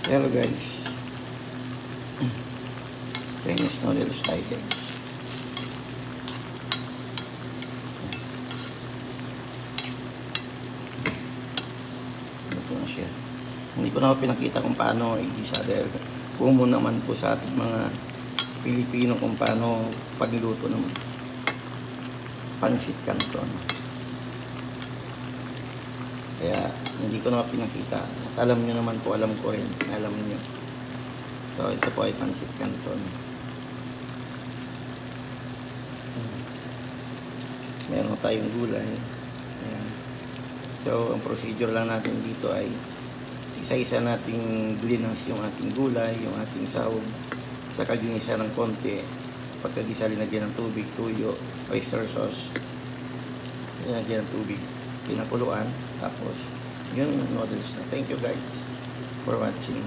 Hello guys, Chinese noodles tayo guys. Ito na siya. Hindi ko na pinakita kung paano i-gisa dahil kumo naman po sa ating mga Pilipino kung paano pagluto ng pansit canton. Kaya hindi ko na pinakita. At alam nyo naman po, alam ko rin. Alam nyo. So ito po ay pansit canton. Meron tayong gulay. Ayan. So ang procedure lang natin dito ay isa-isa nating glinas yung ating gulay, yung ating sahog. Saka ginisa ng konti. Pagkagisa, linagyan ng tubig, tuyo, oyster sauce. Linagyan ng tubig. Pinakuluan. Tapos, yun noodles na. Thank you guys for watching.